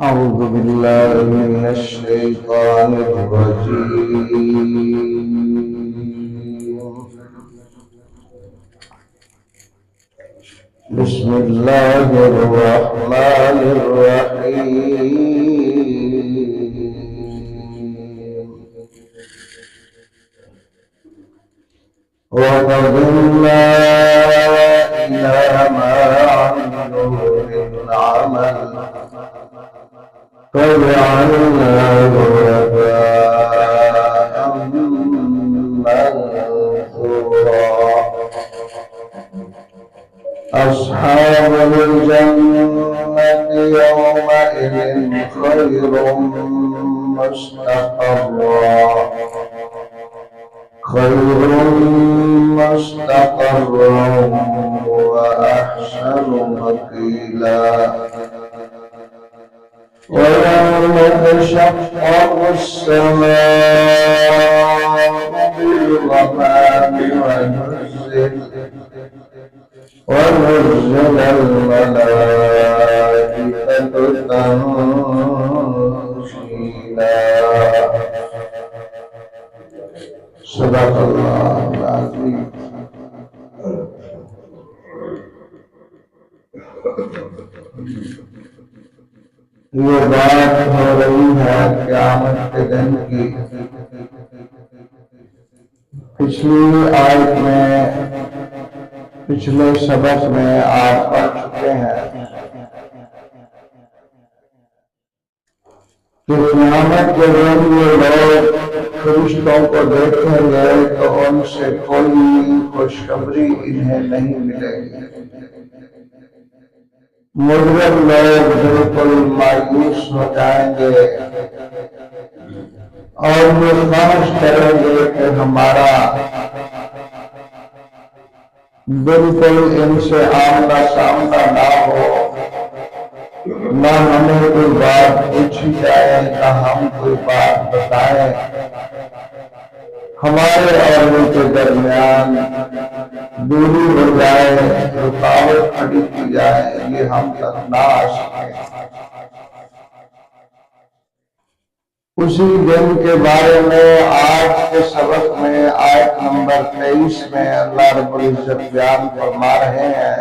أعوذ بالله من الشيطان الرجيم. بسم الله الرحمن الرحيم. وقدمنا إلى ما عملوا من عمل فجعلناه هباء منثورا. أصحاب الجنة يومئذ خير مستقرا وأحسن مقيلا. ويوم تشقق السماء بالغمام ونزل الملائكة تنزيلا. صدق الله العظيم. یہ بات ہو رہی ہے قیامت کے دن کی. پچھلی آیت میں پچھلے سبق میں آپ پڑھ چکے ہیں کہ قیامت کے دن یہ لوگ فرشتوں کو دیکھیں گے تو ان سے کوئی خوشخبری انہیں نہیں ملے گی. مجرم لوگ بالکل مایوس ہو جائیں گے اور یہ خواہش کریں گے کہ ہمارا بالکل ان سے آمنا سامنا نہ ہو، نہ ہمیں کوئی بات پوچھی جائے، نہ ہم کوئی بات بتائیں. ہمارے اور ان کے درمیان دوری ہو جائے، رکاوٹ کھڑی کی جائے، یہ ہم تک نہ آ سکیں. اسی دن کے بارے میں آج کے سبق میں آیت نمبر 23 میں اللہ رب العزت بیان فرما رہے ہیں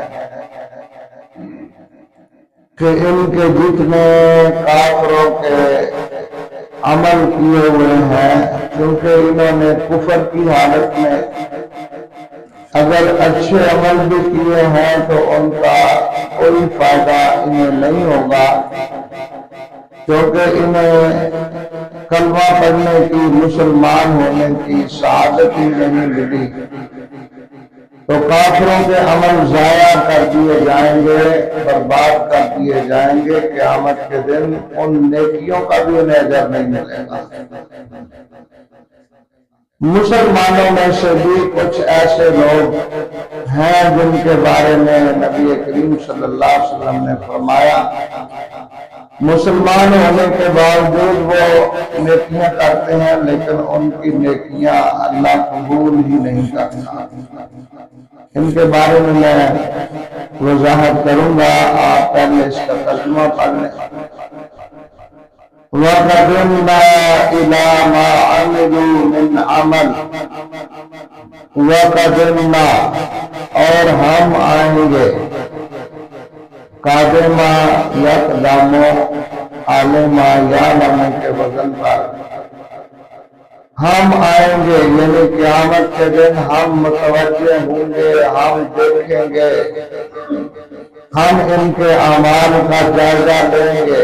کہ ان کے جتنے کافروں کے عمل کیے ہوئے ہیں، کیونکہ انہوں نے کفر کی حالت میں اگر اچھے عمل بھی کیے ہیں تو ان کا کوئی فائدہ انہیں نہیں ہوگا، کیونکہ انہیں کلمہ پڑھنے کی، مسلمان ہونے کی سعادت ہی نہیں ملی. تو کافروں کے عمل ضائع کر دیے جائیں گے، برباد کر دیے جائیں گے. قیامت کے دن ان نیکیوں کا بھی انہیں اجر نہیں ملے گا. مسلمانوں میں سے بھی کچھ ایسے لوگ ہیں جن کے بارے میں نبی کریم صلی اللہ علیہ وسلم نے فرمایا مسلمان ہونے کے باوجود وہ نیکیاں کرتے ہیں لیکن ان کی نیکیاں اللہ قبول ہی نہیں کرتا. ان کے بارے میں وضاحت کروں گا. آپ پہلے اس کا ترجمہ پڑھ لیں. وَقَدِمْنَا إِلَى مَا عَمِلُوا مِنْ عَمَلٍ. وَقَدِمْنَا اور ہم آئیں گے. قادمہ یقدم عالمہ یعلم کے وزن پر ہم آئیں گے، یعنی قیامت کے دن ہم متوجہ ہوں گے، ہم دیکھیں گے، ہم ان کے اعمال کا جائزہ لیں گے.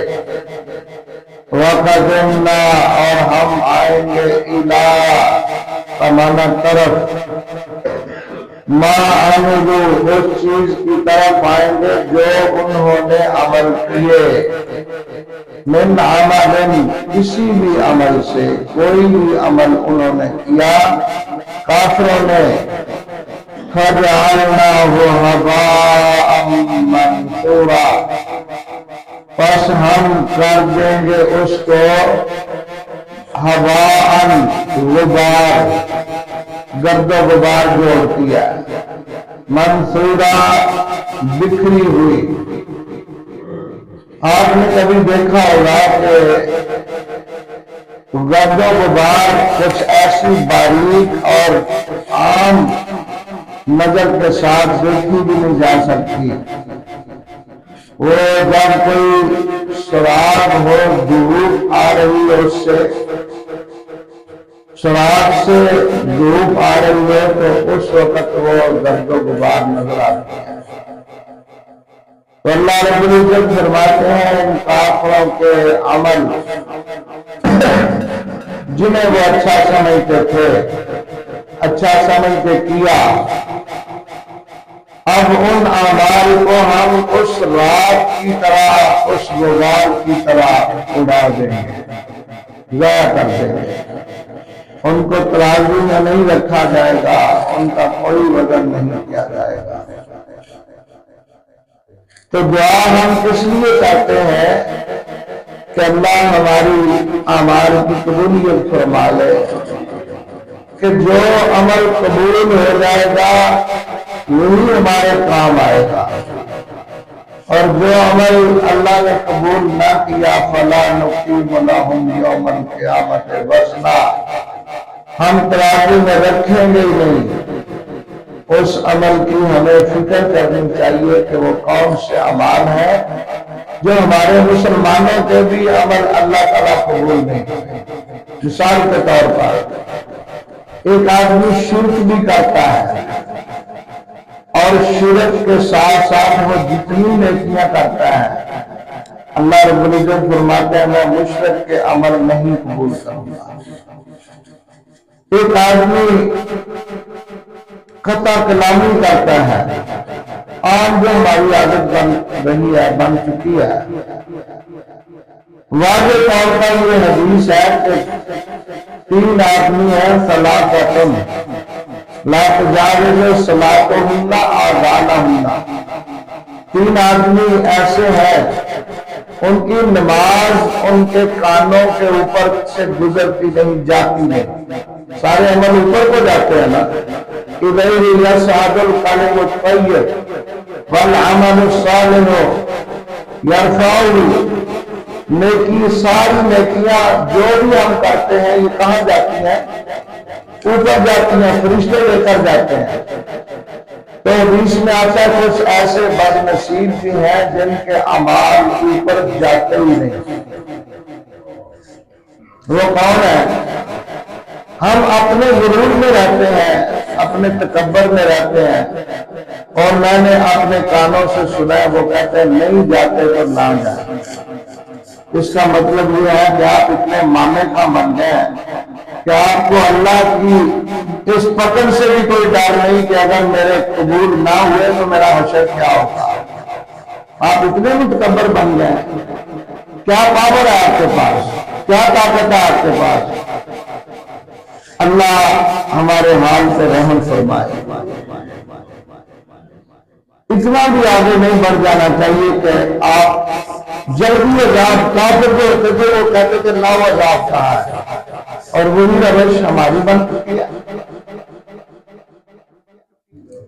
وَقَدِمْنَا اور ہم آئیں گے اِلَىٰ تمام طرف ما عملوا اس چیز کی طرف آئیں گے جو انہوں نے عمل کیے. من عمل کسی بھی عمل سے، کوئی بھی عمل انہوں نے کیا کافروں نے. فَجَعَلْنَاهُ هَبَاءً مَنثُورًا پس ہم کر دیں گے اس کو ہواءً غبار، گرد و غبار جو ہوتی ہے، منصورہ بکھری ہوئی. آپ نے کبھی دیکھا ہوگا کہ گرد و غبار کچھ ایسی باریک اور عام نظر کے ساتھ دیکھی بھی نہیں جا سکتی، وہ جب کوئی سراغ ہو، دھوپ آ رہی ہے، اس سے سراغ سے دھوپ آ رہی ہے تو اس وقت وہ گرد و غبار نظر آتی ہے۔ تو اللہ رب العزت فرماتے ہیں ان کافروں کے عمل جنہیں وہ اچھا سمجھتے تھے، اچھا سمجھتے کیا، اب ان اعمال کو ہم اس رات کی طرح، اس غبار کی طرح اڑا دیں گے، ضائع کر دیں گے۔ ان کو ترازو میں نہیں رکھا جائے گا، ان کا کوئی وزن نہیں کیا جائے گا۔ تو دعا ہم اس لیے کرتے ہیں کہ اللہ ہماری اعمال کی قبولیت فرما لے، کہ جو عمل قبول ہو جائے گا وہی ہمارے کام آئے گا، اور جو عمل اللہ نے قبول نہ کیا فلا نقیم لہم یوم القیامت وزنا، ہم ترازو میں رکھیں گے ہی نہیں۔ اس عمل کی ہمیں فکر کرنی چاہیے کہ وہ کون سے اعمال ہیں جو ہمارے مسلمانوں کے بھی عمل اللہ تعالیٰ قبول نہیں کرتے۔ مثال کے طور پر ایک آدمی شرک بھی کرتا ہے، اور شرک کے ساتھ ساتھ وہ جتنی نیکیاں کرتا ہے، اللہ رب العزت فرماتے ہیں میں مشرک کے عمل نہیں قبول کروں گا۔ ایک آدمی قطع کلامی کرتا ہے، عام جو ہماری عادت بن رہی ہے، بن چکی ہے، واضح طور پر یہ حدیث ہے کہ 3 آدمی ہیں ثلاثۃ لا تجاوز صلاتہن آذانہن، 3 آدمی ایسے ہیں ان کی نماز ان کے کانوں کے اوپر سے گزرتی نہیں، جاتی نہیں۔ سارے عمل اوپر کو جاتے ہیں نا، الیہ یصعد الکلم الطیب والعمل الصالح یرفعہ، نیکی ساری نیکیاں جو بھی ہم کرتے ہیں یہ کہاں جاتی ہیں؟ اوپر جاتی ہیں، فرشتے لے کر جاتے ہیں۔ تو حدیث میں آتا ہے کچھ ایسے بد نصیب بھی ہیں جن کے اعمال اوپر جاتے ہی نہیں۔ وہ کون ہے؟ ہم اپنے غرور میں رہتے ہیں، اپنے تکبر میں رہتے ہیں، اور میں نے اپنے کانوں سے سنا ہے وہ کہتے ہیں نہیں جاتے تو نہ جائیں۔ اس کا مطلب یہ ہے کہ آپ اتنے مامے کا بن گئے ہیں کہ آپ کو اللہ کی اس پکڑ سے بھی کوئی ڈر نہیں کہ اگر میرے قبول نہ ہوئے تو میرا حشر کیا ہوگا۔ آپ اتنے متکبر بن گئے ہیں۔ کیا پاور ہے آپ کے پاس، کیا طاقت ہے آپ کے پاس؟ اللہ ہمارے حال سے رحم فرمائے۔ اتنا بھی آگے نہیں بڑھ جانا چاہیے کہ آپ جلدی عذاب، کافر جو ہوتے تھے وہ کہتے تھے نو عذاب کہاں ہے، اور وہی روش ہماری بن چکی ہے۔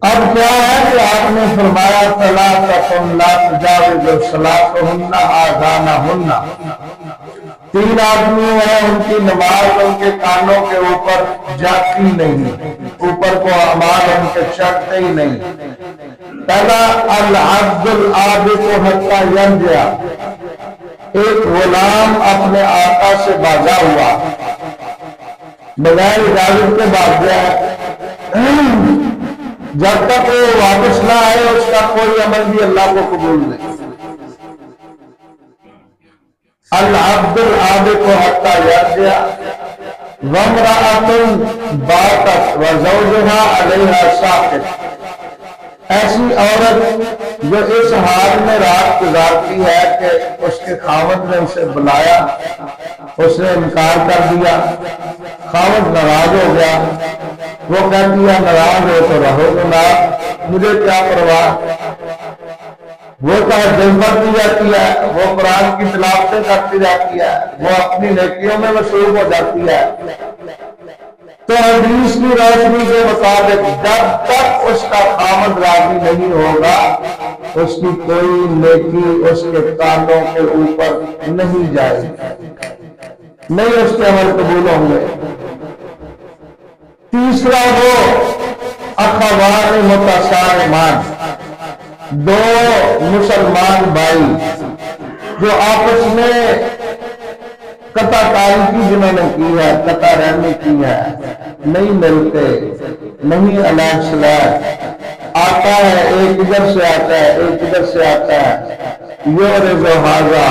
اب کیا ہے کہ آپ نے فرمایا ثلاثۃ لا تجاوز صلاتہن آذانہن، 3 آدمی ہیں ان کی نماز ان کے کانوں کے اوپر جاتی نہیں، اوپر کو اعمال ان کے چڑھتے ہی نہیں۔ پہلا العبد العابد حتی یرجع، ایک غلام اپنے آقا سے بھاگا ہوا، بغیر اجازت کے بھاگ گیا، جب تک وہ واپس نہ آئے اس کا کوئی عمل بھی اللہ کو قبول نہیں۔ العبد العابد حتی یرجع وامرأة باتت وزوجها علیہا ساکت، ایسی عورت جو اس حال میں رات گزارتی ہے کہ اس کے خاوند نے اسے بلایا، اس نے انکار کر دیا، خاوند ناراض ہو گیا، وہ کہتی ہے ناراض ہو تو رہو جناب، مجھے کیا پرواہ۔ وہ دن بھرتی جاتی ہے، وہ قرآن کی تلاوتیں کرتی جاتی ہے، وہ اپنی نیکیوں میں مصروف ہو جاتی ہے، تو حدیث کی روشنی کے مطابق جب تک اس کا خامد راضی نہیں ہوگا اس کی کوئی نیکی اس کے کانوں کے اوپر نہیں جائے گی، نہیں اس کے عمل قبول ہوں گے۔ تیسرا وہ اخوان متصارمان، دو مسلمان بھائی جو آپس میں قطع تعلقی جنہوں نے کی ہے، قطع رحمی کی ہے، نہیں ملتے، نہیں علیہ سلیح، آتا ہے ایک ادھر سے آتا ہے ایک ادھر سے آتا ہے، یورز و حاضہ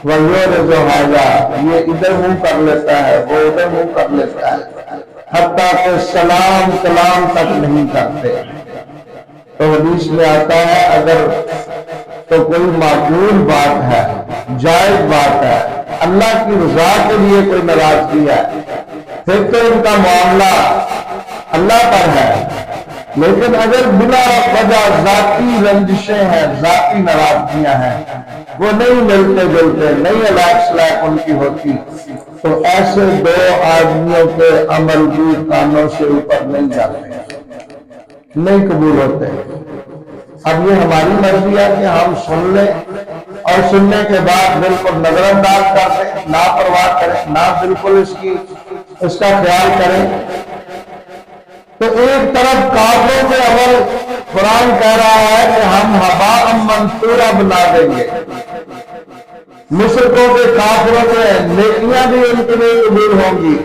و یورز و حاضہ، یہ ادھر منہ کر لیتا ہے وہ ادھر منہ کر لیتا ہے، حتیٰ کہ سلام کلام تک نہیں کرتے۔ تو حدیث میں آتا ہے اگر تو کوئی معقول بات ہے، جائز بات ہے، اللہ کی رضا کے لیے کوئی ناراضگی ہے، پھر تو ان کا معاملہ اللہ پر ہے، لیکن اگر بلا وجہ ذاتی رنجشیں ہیں، ذاتی ناراضگیاں ہیں، وہ نہیں ملتے جلتے، نہیں علاق صلاح ان کی ہوتی، تو ایسے دو آدمیوں کے عمل بھی کانوں سے اوپر نہیں جاتے، نہیں قبول ہوتے۔ اب یہ ہماری مرضی ہے کہ ہم سن لیں اور سننے کے بعد بالکل نظر انداز کر دیں، لاپرواہ کریں، نہ بالکل اس کا خیال کریں۔ تو ایک طرف کافروں کے عمل قرآن کہہ رہا ہے کہ ہم ہباء منثورا بنا دیں گے، مشرکوں کے کافروں کے نیکیاں بھی ان کے لیے قبول ہوں گی،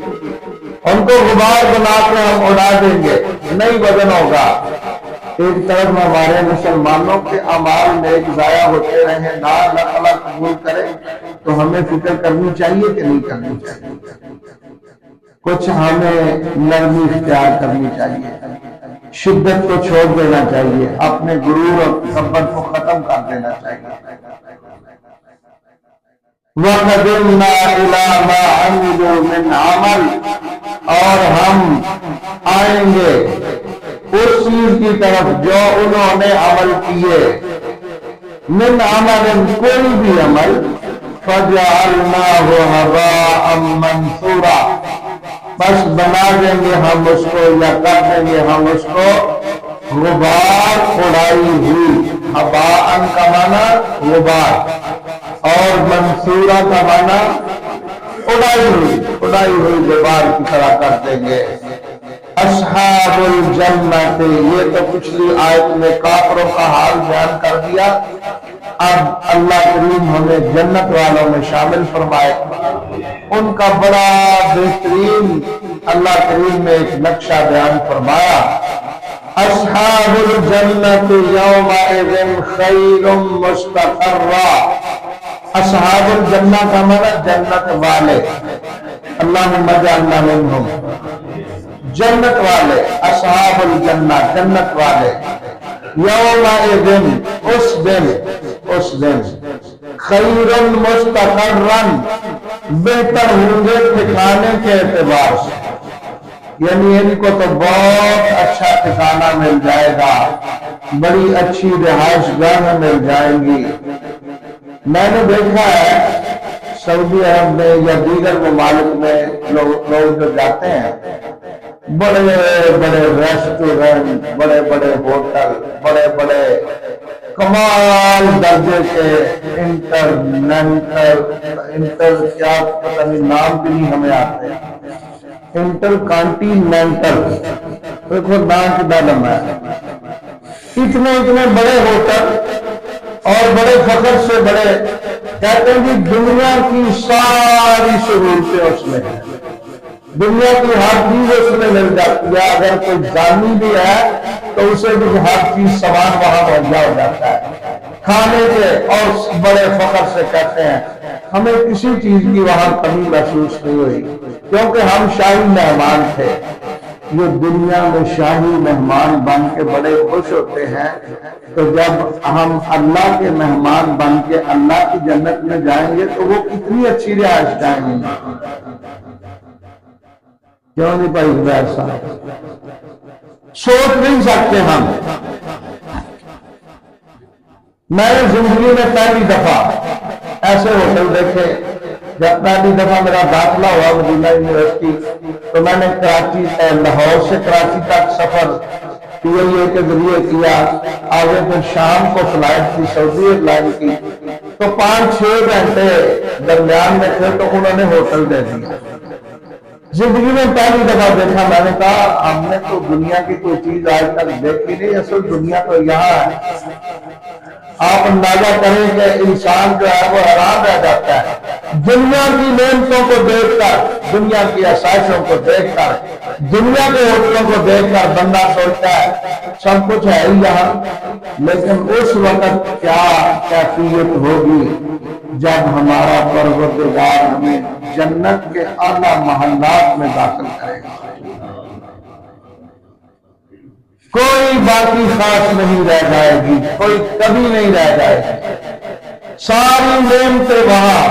ان کو غبار بنا کے ہم اڑا دیں گے، نہیں وزن ہوگا۔ ایک طرف ہمارے مسلمانوں کے اعمال نیک ضائع ہوتے رہے، نہ اللہ تعالیٰ قبول کرے، تو ہمیں فکر کرنی چاہیے کہ نہیں کرنی چاہیے؟ کچھ ہمیں نرمی اختیار کرنی چاہیے، شدت کو چھوڑ دینا چاہیے، اپنے غرور اور تکبر کو ختم کر دینا چاہیے۔ وَقَدِمْنَا إِلَىٰ مَا عَمِلُوا مِنْ عَمَلٍ، اور ہم آئیں گے اس چیز کی طرف جو انہوں نے عمل کیے، من عمل، کوئی بھی عمل، فَجَعَلْنَاهُ هَبَاءً مَنثُورًا، بس بنا دیں گے ہم اس کو یا کر دیں گے ہم اس کو غبار اڑائی ہوئی۔ ہباء کا معنی غبار اور منصورہ کا معنی اڑائی ہوئی غبار کی طرح کر دیں گے۔ اصحاب الجنت، یہ تو پچھلی آیت میں کافروں کا حال بیان کر دیا، اب اللہ کریم ہمیں جنت والوں میں شامل فرمائے۔ ان کا بڑا بہترین اللہ کریم نے ایک نقشہ بیان فرمایا، اصحاب الجنت یومئذ خیر مستقرا، اصحاب الجنہ کا معنی جنت والے، اللہم اجعلنا منہم، جنت والے، اصحاب الجنہ جنت والے، یومئذ اس دن خیر مستقرا، بہتر ہوں گے ٹھکانے کے اعتبار سے، یعنی ان کو تو بہت اچھا ٹھکانہ مل جائے گا، بڑی اچھی رہائش گاہ مل جائیں گی۔ میں نے دیکھا ہے سعودی عرب میں یا دیگر ممالک میں لوگ جو جاتے ہیں، بڑے بڑے ریسٹورنٹ، بڑے بڑے ہوٹل، بڑے بڑے کمال درجے کے انٹر کیا پتہ نہیں نام بھی نہیں ہمیں آتے، انٹر کانٹیننٹل، دیکھو نام کتنا لمبا ہے، اتنے بڑے ہوٹل اور بڑے فخر سے بڑے، کہتے ہیں کہ دنیا کی ساری سہولتیں اس میں ہیں، دنیا کی ہر چیز اس میں مل جاتی ہے، اگر کوئی جانی بھی ہے تو اسے بھی ہر چیز سامان وہاں مہیا ہو جاتا ہے، کھانے کے، اور بڑے فخر سے کہتے ہیں ہمیں کسی چیز کی وہاں کمی محسوس نہیں ہوئی، کیونکہ ہم شاہی مہمان تھے۔ یہ دنیا میں شاہی مہمان بن کے بڑے خوش ہوتے ہیں، تو جب ہم اللہ کے مہمان بن کے اللہ کی جنت میں جائیں گے تو وہ کتنی اچھی رہائش جائیں گے، کیوں نہیں بھائی عبید صاحب؟ سوچ نہیں سکتے ہم۔ میں نے زندگی میں پہلی دفعہ ایسے ہوٹل دیکھے جب پہلی دفعہ میرا داخلہ ہوا مدینہ یونیورسٹی تو میں نے کراچی لاہور سے کراچی تک سفر PIA کے ذریعے کیا، آگے پھر شام کو فلائٹ تھی سعودی ایئر لائن کی، تو 5-6 گھنٹے درمیان میں تھے تو انہوں نے ہوٹل دے دیا۔ زندگی میں پہلی دفعہ دیکھا، میں نے کہا ہم نے تو دنیا کی کوئی چیز آج تک دیکھی نہیں، اصل دنیا تو یہاں ہے۔ آپ اندازہ کریں کہ انسان جو ہے وہ حیران رہ جاتا ہے دنیا کی نعمتوں کو دیکھ کر، دنیا کی آسائشوں کو دیکھ کر، دنیا کے ہوٹلوں کو دیکھ کر بندہ سوچتا ہے سب کچھ ہے ہی یہاں، لیکن اس وقت کیا کیفیت ہوگی جب ہمارا پروردگار ہمیں جنت کے اعلیٰ محلات میں داخل کرے گا۔ کوئی باقی خاص نہیں رہ جائے گی، کوئی کمی نہیں رہ جائے گی، ساری نعمتیں وہاں،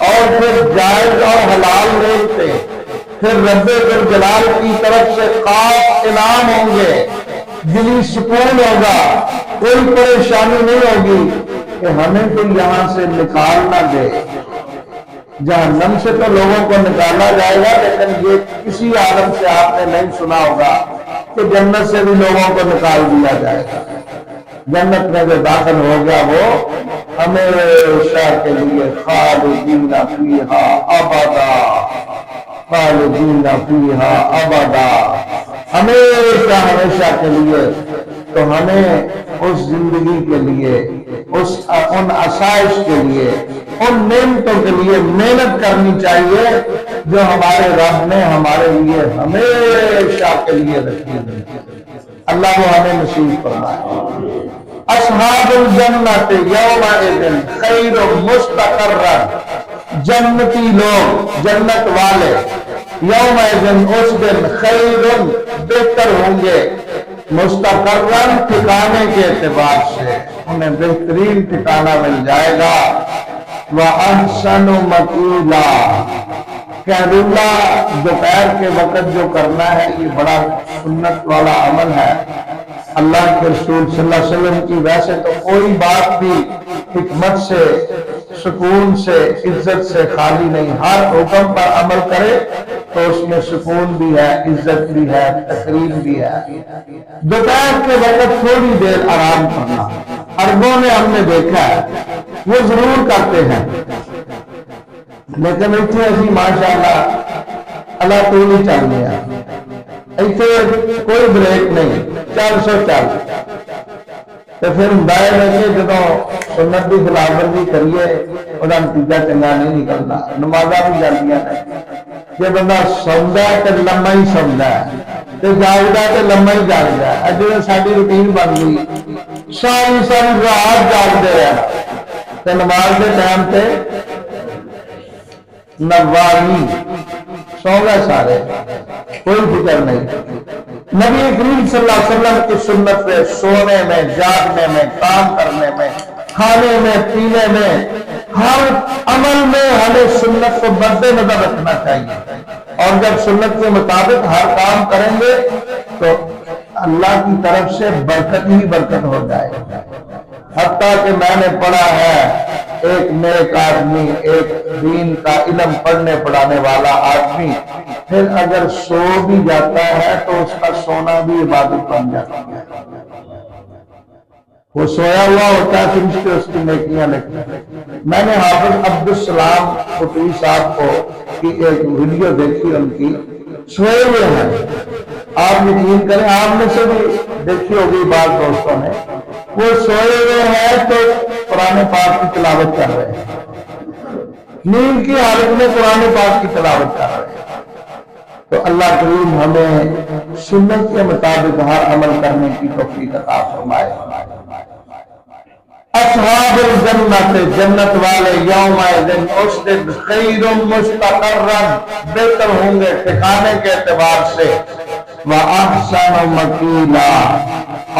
اور پھر جائز اور حلال نعمتیں، پھر رب ذوالجلال کی طرف سے خاص انعام ہوں گے، دلی سکون ہوگا، کوئی پریشانی نہیں ہوگی کہ ہمیں تو یہاں سے نکال نہ دے۔ جہنم سے تو لوگوں کو نکالا جائے گا، لیکن یہ کسی عالم سے آپ نے نہیں سنا ہوگا کہ جنت سے بھی لوگوں کو نکال دیا جائے گا۔ جنت میں جو داخل ہو گیا وہ ہمیشہ کے لیے خالدین فیہا ابدا، خالدین فیہا ابدا، ہمیشہ ہمیشہ کے لیے۔ تو ہمیں اس زندگی کے لیے، ان آسائش کے لیے، ان نعمتوں کے لیے محنت کرنی چاہیے جو ہمارے رب نے ہمارے لیے ہمیشہ کے لیے رکھی ہے۔ اللہ وہ ہمیں نصیب فرمائے۔ اصحاب الجنت یومئذ خیر مستقرا، جنتی لوگ، جنت والے، یومئذ اس دن خیر بہتر ہوں گے، مستقرن ٹھکانے کے اعتبار سے انہیں بہترین ٹھکانہ مل جائے گا، وَأَحْسَنُ مَقِيلًا۔ قیلولہ دوپہر کے وقت جو کرنا ہے یہ بڑا سنت والا عمل ہے۔ اللہ کے رسول صلی اللہ علیہ وسلم کی ویسے تو کوئی بات بھی حکمت سے، سکون سے، عزت سے خالی نہیں، ہر حکم پر عمل کرے تو اس میں سکون بھی ہے، عزت بھی ہے، تقریم بھی ہے۔ دوپہر کے وقت تھوڑی دیر آرام کرنا، عربوں میں ہم نے دیکھا ہے وہ ضرور کرتے ہیں، لیکن اتنے ایسی ماشاءاللہ اللہ تو نہیں چل گیا، ایسے کوئی بریک نہیں، 400 چل۔ تو پھر ہدایت ہے کہ جدوں سنت کی خلاف ورزی کریے وہ نتیجہ چنگا نہیں نکلنا، نمازاں بھی جلدیاں نہیں۔ جی بندہ سوندا ہے تو لما ہی سوندا ہے، تو جاگدا ہے تو لما ہی جاگدا ہے۔ جی ساری روٹین بن گئی، ساری رات جاگتے رہنا، تو نماز کے ٹائم پہ نوامی سو گئے سارے، کوئی فکر نہیں۔ نبی کریم صلی اللہ علیہ وسلم کی سنت پہ سونے میں، جاگنے میں، کام کرنے میں، کھانے میں، پینے میں، ہر عمل میں ہمیں سنت کو مد نظر رکھنا چاہیے، اور جب سنت کے مطابق ہر کام کریں گے تو اللہ کی طرف سے برکت ہی برکت ہو جائے گا۔ حتیٰ کہ میں نے پڑھا ہے ایک نیک آدمی، ایک دین کا علم پڑھنے پڑھانے والا آدمی، پھر اگر سو بھی جاتا ہے تو اس کا سونا بھی عبادت بن جاتا ہے۔ وہ سویا ہوا ہوتا ہے، پھر اس کی نیکیاں لکھتا ہے۔ میں نے حافظ عبدالسلام خطوی صاحب کو کی ایک ویڈیو دیکھی، ان کی سوئے ہوئے ہیں، آپ یقین کریں آپ میں سے بھی دیکھی ہوگی بعض دوستوں نے، وہ سوئے ہوئے ہیں تو قرآن پاک کی تلاوت کر رہے ہیں، نیند کی حالت میں قرآن پاک کی تلاوت کر رہے ہیں۔ تو اللہ کریم ہمیں سنت کے مطابق ہر عمل کرنے کی توفیق عطا فرمائے۔ اصحاب الجنت، جنت والے، یومئذ اس دن خیر مستقرا، بہتر ہوں گے ٹھکانے کے اعتبار سے، وَأَحْسَنُ مَقِيلًا،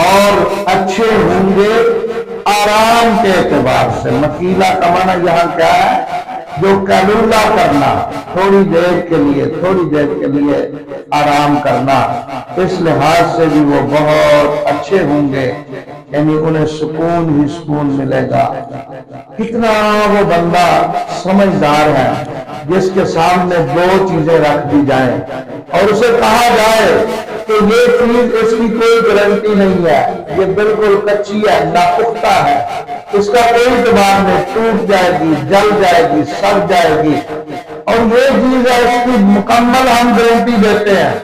اور اچھے ہوں گے آرام کے اعتبار سے۔ مقیلہ کا معنی یہاں کیا ہے؟ جو قیلولہ کرنا، تھوڑی دیر کے لیے آرام کرنا، اس لحاظ سے بھی وہ بہت اچھے ہوں گے، یعنی انہیں سکون ہی سکون ملے گا۔ کتنا وہ بندہ سمجھدار ہے جس کے سامنے دو چیزیں رکھ دی جائیں اور اسے کہا جائے کہ یہ چیز اس کی کوئی گارنٹی نہیں ہے، یہ بالکل کچی ہے، ناپختہ ہے، اس کا کوئی اعتبار نہیں، ٹوٹ جائے گی، جل جائے گی، سڑ جائے گی، اور یہ چیز ہے اس کی مکمل ہم گارنٹی دیتے ہیں،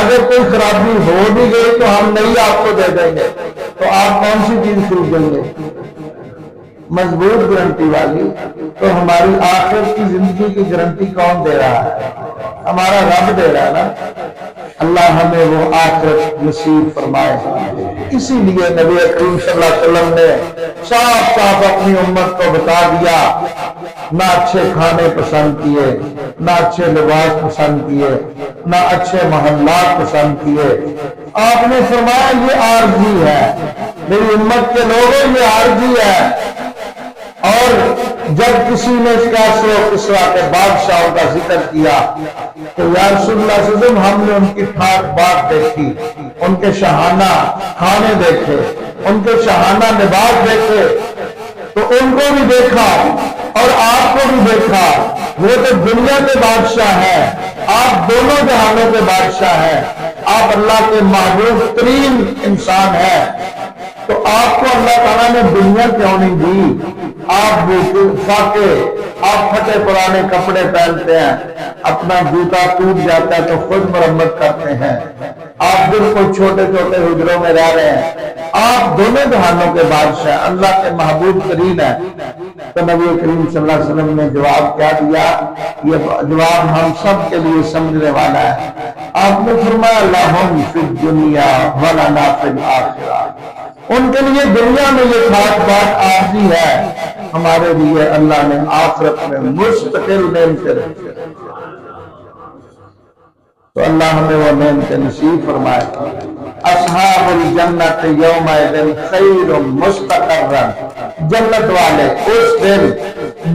اگر کوئی خرابی ہو بھی گئی تو ہم نہیں آپ کو دے دیں گے، تو آپ کون سی چیز خریدیں گے؟ مضبوط گارنٹی والی۔ تو ہماری آخرت کی زندگی کی گارنٹی کون دے رہا ہے؟ ہمارا رب دے رہا ہے نا۔ اللہ ہمیں وہ آخرت نصیب فرمائے۔ اسی لیے نبی کریم صلی اللہ علیہ وسلم نے صاف صاف اپنی امت کو بتا دیا، نہ اچھے کھانے پسند کیے، نہ اچھے لباس پسند کیے، نہ اچھے محلات پسند کیے۔ آپ نے فرمایا یہ عارضی ہے، میری امت کے لوگوں یہ عارضی ہے۔ اور جب کسی نے کیسر و کسریٰ کے بادشاہوں کا ذکر کیا تو یا رسول اللہ صلی اللہ علیہ وسلم ہم نے ان کی ٹھاٹ بات دیکھی، ان کے شاہانہ کھانے دیکھے، ان کے شاہانہ لباس دیکھے، تو ان کو بھی دیکھا اور آپ کو بھی دیکھا۔ وہ تو دنیا کے بادشاہ ہیں، آپ دونوں جہانوں کے بادشاہ ہیں، آپ اللہ کے محبوب ترین انسان ہیں، تو آپ کو اللہ تعالیٰ نے دنیا کیوں نہیں دی؟ آپ فاقے، آپ پھٹے پرانے کپڑے پہنتے ہیں، اپنا جوتا ٹوٹ جاتا ہے تو خود مرمت کرتے ہیں، آپ بالکل چھوٹے چھوٹے حجروں میں رہ رہے ہیں، آپ دونوں جہانوں کے بادشاہ، اللہ کے محبوب ترین ہیں۔ تو نبی کریم صلی اللہ علیہ وسلم نے جواب کیا دیا؟ یہ جواب ہم سب کے لیے سمجھنے والا ہے۔ آپ نے فرمایا لہم فی الدنیا ولنا فی الآخرہ، ان کے لیے دنیا میں یہ ٹھاٹ بات عارضی ہے، ہمارے لیے اللہ نے آخرت میں مستقل نعمتیں رکھی۔ تو اللہ ہمیں وہ نعمتیں نصیب فرمائے۔ اصحاب الجنت یومئذ خیر مستقرا، جنت والے اس دن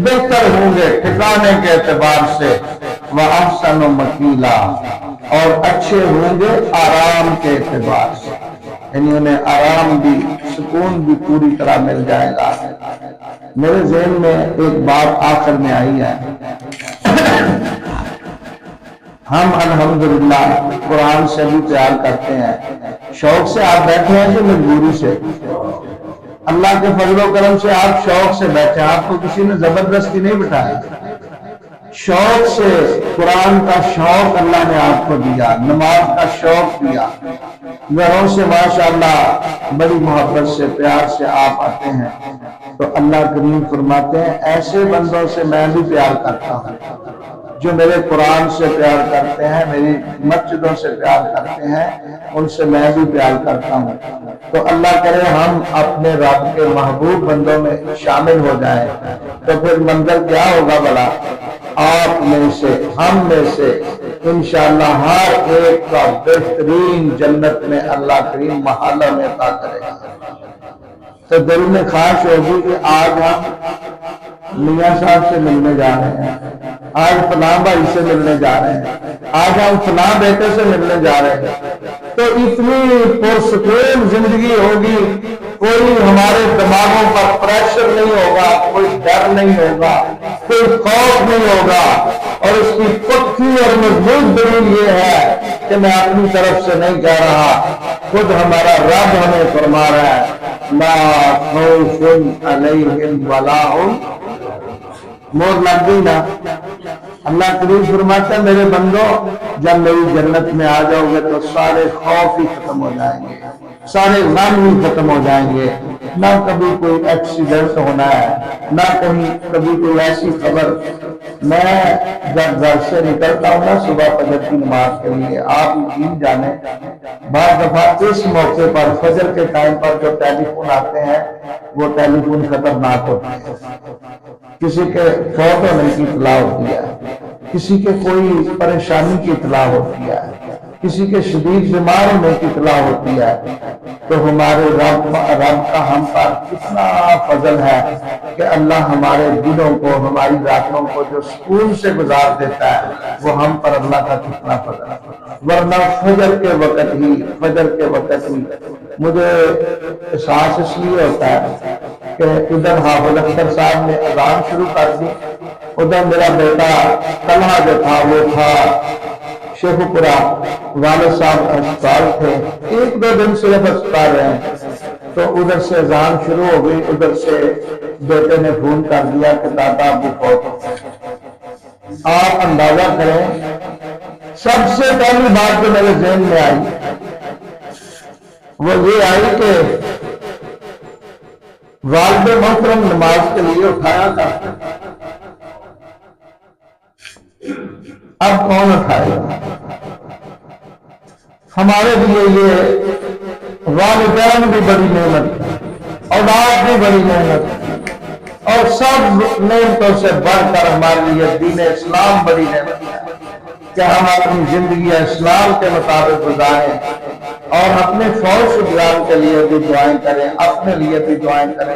بہتر ہوں گے ٹھکانے کے اعتبار سے، وَأَحْسَنُ مَقِيلًا، اور اچھے ہوں گے آرام کے اعتبار سے، یعنی انہیں آرام بھی، سکون بھی پوری طرح مل جائے گا۔ میرے ذہن میں ایک بات آخر میں آئی ہے، ہم الحمدللہ قرآن سے بھی پیار کرتے ہیں، شوق سے آپ بیٹھے ہیں کہ مجبوری سے؟ اللہ کے فضل و کرم سے آپ شوق سے بیٹھے ہیں، آپ کو کسی نے زبردستی نہیں بٹھایا، شوق سے قرآن کا شوق اللہ نے آپ کو دیا، نماز کا شوق دیا، گھروں سے ماشاءاللہ بڑی محبت سے پیار سے آپ آتے ہیں، تو اللہ کریم فرماتے ہیں ایسے بندوں سے میں بھی پیار کرتا ہوں، جو میرے قرآن سے پیار کرتے ہیں، میری مسجدوں سے پیار کرتے ہیں، ان سے میں بھی پیار کرتا ہوں۔ تو اللہ کرے ہم اپنے رب کے محبوب بندوں میں شامل ہو جائیں، تو پھر منظر کیا ہوگا بڑا؟ آپ میں سے، ہم میں سے انشاءاللہ ہر ایک کا بہترین جنت میں اللہ کریم محلہ میں عطا کرے گا۔ تو دل میں خواہش ہوگی کہ آج ہم میاں صاحب سے ملنے جا رہے ہیں، آج فلاں بھائی سے ملنے جا رہے ہیں، آج ہم فلاں بیٹے سے ملنے جا رہے ہیں، تو اتنی پرسکون زندگی ہوگی، کوئی ہمارے دماغوں پر پریشر نہیں ہوگا، کوئی ڈر نہیں ہوگا، کوئی خوف نہیں ہوگا، اور اس کی پکی اور مضبوط دلیل یہ ہے کہ میں اپنی طرف سے نہیں کہہ رہا، خود ہمارا رب ہمیں فرما رہا ہے لا خوف علیہم ولا ہم، مور لگ گئی نا۔ اللہ کریم فرماتا ہے میرے بندو جب میری جنت میں آ جاؤ گے تو سارے خوف ہی ختم ہو جائیں گے، سارے غم ہی ختم ہو جائیں گے، نہ کبھی کوئی ایکسیڈنٹ ہونا ہے، نہ کہیں کبھی کوئی ایسی خبر۔ میں جب گھر سے نکلتا ہوں نا صبح فجر کی نماز کے لیے، آپ یقین جانیں بعض دفعہ اس موقع پر فجر کے ٹائم پر جو ٹیلی فون آتے ہیں وہ ٹیلی فون خطرناک ہوتے ہیں، کسی کے فوت ہونے کی اطلاع ہوتی ہے، کسی کے کوئی پریشانی کی اطلاع ہوتی ہے، کسی کے شدید بیمار ہونے کی اطلاع ہوتی ہے، تو ہمارے رب کا ہم پر کتنا فضل ہے کہ اللہ ہمارے دلوں کو، ہماری راتوں کو جو سکون سے گزار دیتا ہے، وہ ہم پر اللہ کا کتنا فضل ہے۔ ورنہ فجر کے وقت ہی مجھے احساس اس لیے ہوتا ہے کہ ادھر حافظ اختر صاحب نے اذان شروع کر دی ادھر میرا بیٹا طلحہ جو تھا وہ تھا شیخو پورا، والد صاحب اسپتال تھے، 1-2 دن صرف اسپتال رہے، تو ادھر سے اذان شروع ہو گئی، ادھر سے بیٹے نے فون کر دیا کہ دادا ابو فوت ہو گئے۔ آپ اندازہ کریں، سب سے پہلی بات جو میرے ذہن میں آئی وہ یہ آئی کہ والد محترم نماز کے لیے اٹھایا تھا، اب کون اٹھائے گا؟ ہمارے لیے یہ والدین بھی بڑی نعمت ہے، اولاد بھی بڑی نعمت ہے، اور سب نعمتوں سے بڑھ کر ہمارے لیے دین اسلام بڑی نعمت ہے کہ ہم اپنی زندگی اسلام کے مطابق گزاریں اور اپنے فوج شدگان کے لیے بھی دعائیں کریں، اپنے لیے بھی دعائیں کریں۔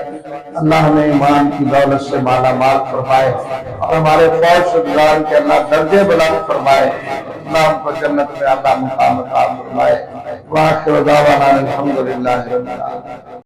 اللہ ہمیں ایمان کی دولت سے مالا مال فرمائے اور ہمارے فوج شدگان کے اللہ درجے بلند فرمائے، اللہ ہم کو جنت میں اللہ مقام عطا فرمائے۔ وآخر دعوانا الحمدللہ رب العالمین۔